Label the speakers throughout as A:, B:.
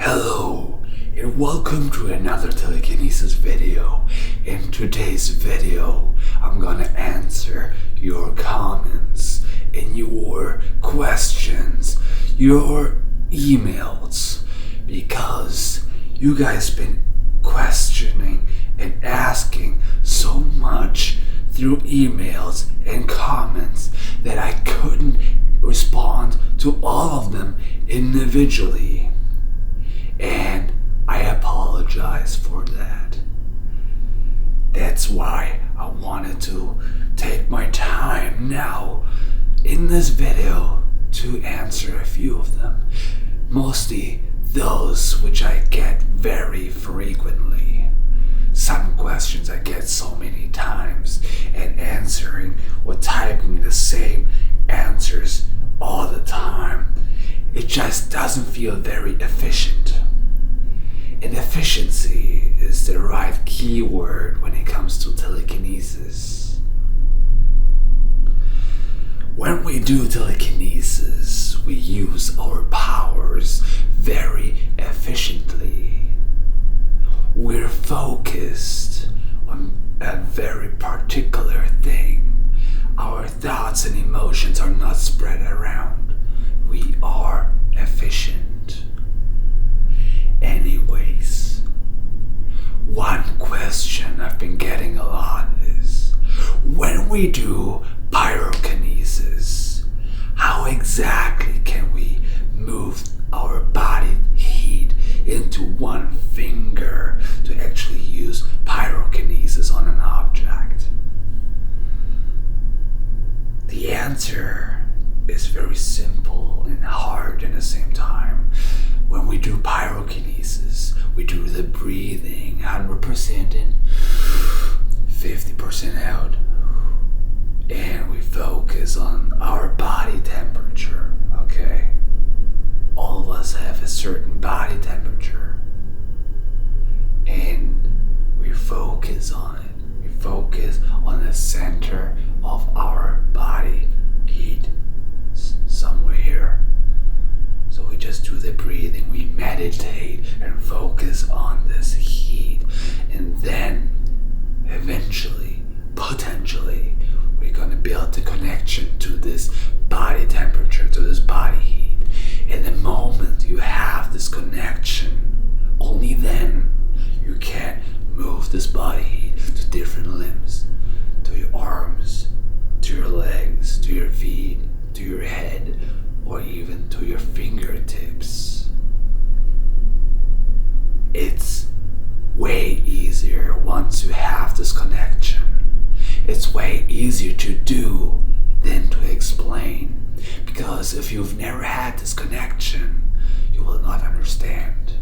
A: Hello, and welcome to another telekinesis video. In today's video, I'm gonna answer your comments and your questions, your emails, because you guys been questioning and asking so much through emails and comments that I couldn't respond to all of them individually. And I apologize for that. That's why I wanted to take my time now in this video to answer a few of them. Mostly those which I get very frequently. Some questions I get so many times, and answering or typing the same answers all the time, it just doesn't feel very efficient. And efficiency is the right keyword when it comes to telekinesis. When we do telekinesis, we use our powers very efficiently. We're focused on a very particular thing. Our thoughts and emotions are not spread around. We are efficient. Anyways, one question I've been getting a lot is, when we do pyrokinesis, how exactly can we move our body heat into one finger to actually use pyrokinesis on an object? The answer is very simple and hard at the same time. When we do pyrokinesis, we do the breathing 100% in, 50% out, and we focus on our body temperature, okay? All of us have a certain body temperature, and we focus on it. We focus on the center of our body heat, somewhere here. So we just do the breathing, we meditate and focus on this heat, and then eventually, potentially, we're gonna build the connection to this body temperature, to this body heat. And the moment you have this connection, only then you can move this body heat to different limbs, to your arms, to your legs, to your feet, to your head, or even to your fingertips. It's way easier once you have this connection. It's way easier to do than to explain, because if you've never had this connection, you will not understand.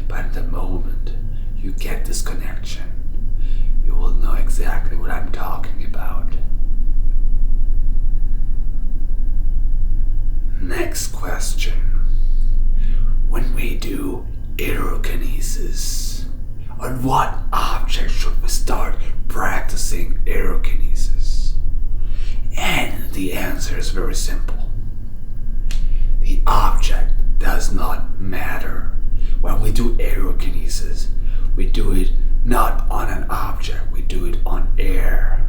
A: But the moment you get this connection, you will know exactly what I'm talking about. Next question. When we do pyrokinesis, on what object should we start practicing pyrokinesis? And the answer is very simple. The object does not matter. When we do pyrokinesis, we do it not on an object, we do it on air.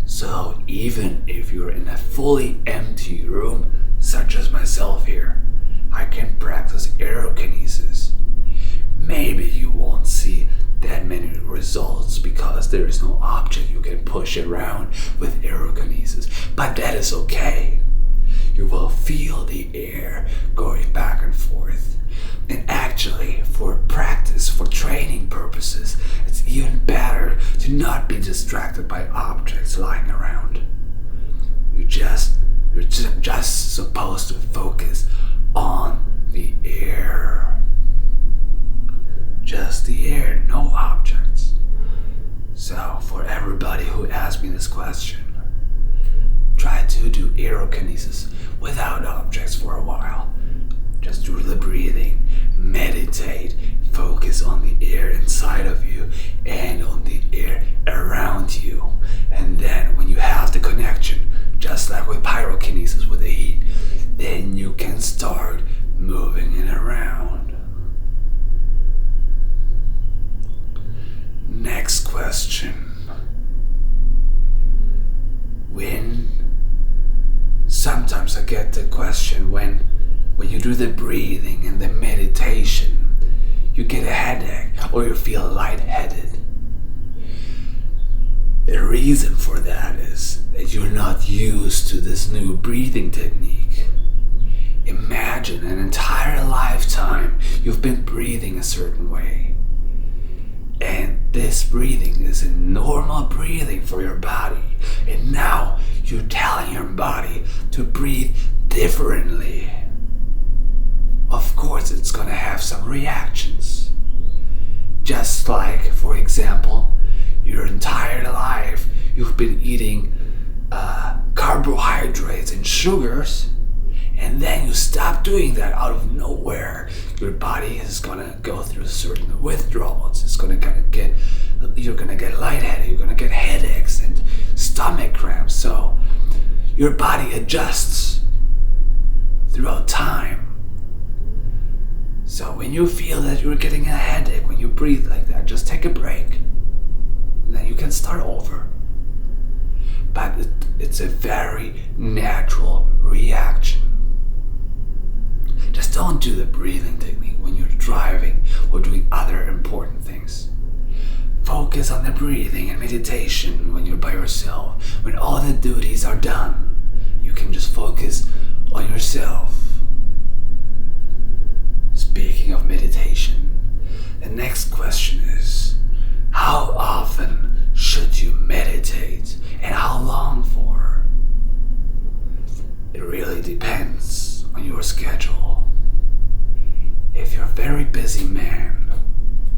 A: So even if you're in a fully empty room, such as myself here, I can practice pyrokinesis. Maybe you won't see that many results because there is no object you can push around with pyrokinesis, but that is okay. You will feel the air going back and forth. And actually, for practice, for training purposes, it's even better to not be distracted by objects lying around. You're just supposed to focus on the air. Just the air, no objects. So for everybody who asked me this question, try to do pyrokinesis without objects for a while. Just do the breathing, meditate, focus on the air inside of you and on the air around you. And then when you have the connection, just like with pyrokinesis with the heat, then you can start moving it around. do the breathing and the meditation, you get a headache or you feel lightheaded. The reason for that is that you're not used to this new breathing technique. Imagine an entire lifetime you've been breathing a certain way. And this breathing is a normal breathing for your body. And now you're telling your body to breathe differently. Of course, it's going to have some reactions. Just like, for example, your entire life you've been eating carbohydrates and sugars, and then you stop doing that out of nowhere. Your body is gonna go through certain withdrawals. You're gonna get lightheaded, you're gonna get headaches and stomach cramps. So your body adjusts throughout time. So when you feel that you're getting a headache, when you breathe like that, just take a break. And then you can start over. But it's a very natural reaction. Just don't do the breathing technique when you're driving or doing other important things. Focus on the breathing and meditation when you're by yourself. When all the duties are done, you can just focus on yourself. Speaking of meditation, the next question is, how often should you meditate and how long for? It really depends on your schedule. If you're a very busy man,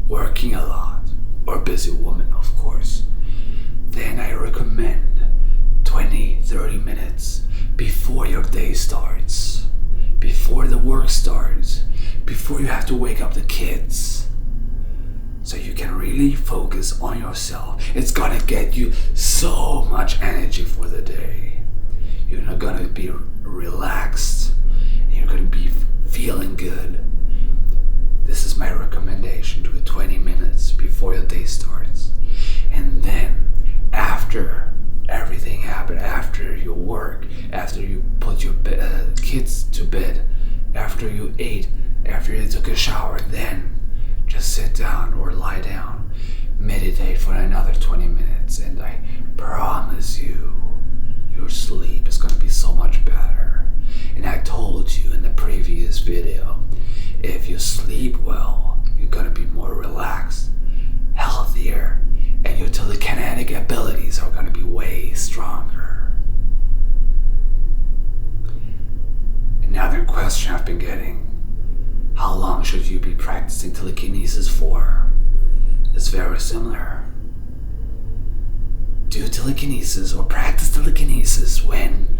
A: working a lot, or busy woman of course, then I recommend 20-30 minutes before your day starts, before the work starts, before you have to wake up the kids. So you can really focus on yourself. It's gonna get you so much energy for the day. You're not gonna be relaxed. You're gonna be feeling good. This is my recommendation. Do it 20 minutes before your day starts. And then after everything happened, after your work, after you put your kids to bed, after you ate, after you took a shower, then just sit down or lie down, meditate for another 20 minutes, and I promise you, your sleep is going to be so much better. And I told you in the previous video, if you sleep well, you're going to be more relaxed, healthier, and your telekinetic abilities are going to be way stronger. Another question I've been getting: how long should you be practicing telekinesis for? It's very similar. Do telekinesis or practice telekinesis when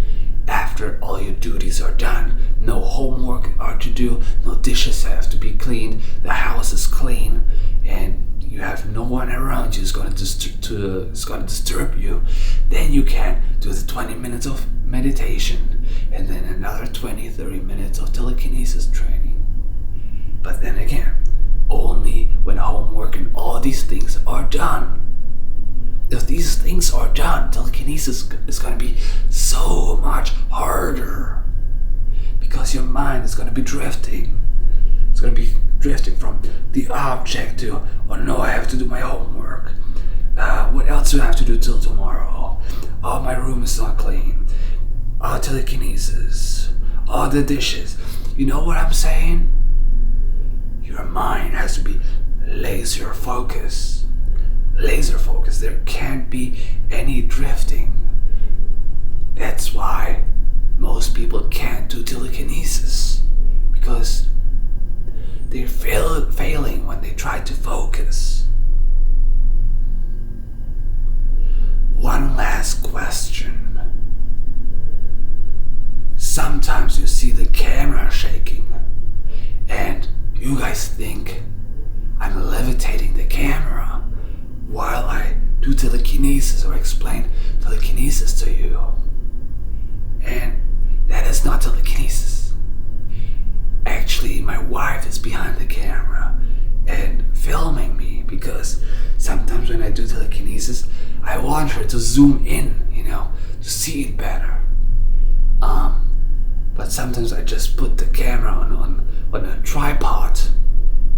A: after all your duties are done, no homework are to do, no dishes have to be cleaned, the house is clean, and you have no one around you who's going to disturb you. Then you can do the 20 minutes of meditation and then another 20-30 minutes of telekinesis training. But then again, only when homework and all these things are done. If these things are done, telekinesis is going to be so much harder because your mind is going to be drifting. It's going to be drifting from the object to, oh no, I have to do my homework. What else do I have to do till tomorrow? Oh, my room is not clean. Oh, telekinesis. Oh, the dishes. You know what I'm saying? Your mind has to be laser focused. Laser focused. There can't be any drifting. That's why most people can't do telekinesis, because they're failing when they try to focus. One last question. Sometimes you see the camera shaking and you guys think I'm levitating the camera while I do telekinesis or explain telekinesis to you. And that is not telekinesis. Actually, my wife is behind the camera and filming me, because sometimes when I do telekinesis, I want her to zoom in, to see it better. But but sometimes I just put the camera on a tripod,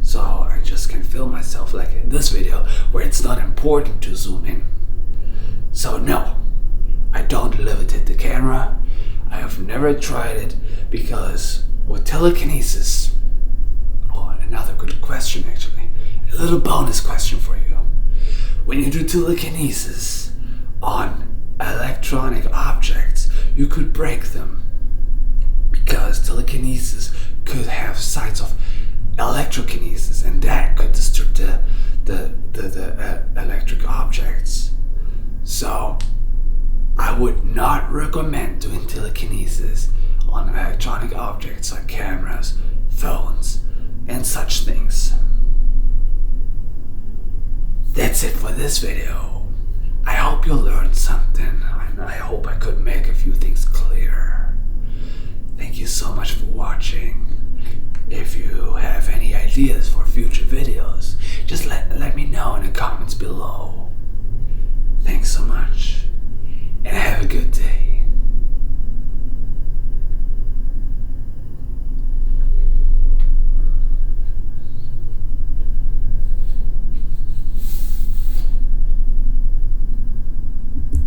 A: so I just can film myself like in this video where it's not important to zoom in. So no, I don't levitate the camera. I have never tried it because with telekinesis, another good question actually, a little bonus question for you. When you do telekinesis on electronic objects, you could break them because telekinesis could have sides of electrokinesis, and that could disturb the electric objects. So I would not recommend doing telekinesis on electronic objects like cameras, phones, and such things. That's it for this video. I hope you learned something, and I hope I could make a few things clear. Thank you so much for watching. If you have any ideas for future videos, just let me know in the comments below. Thanks so much, and have a good day.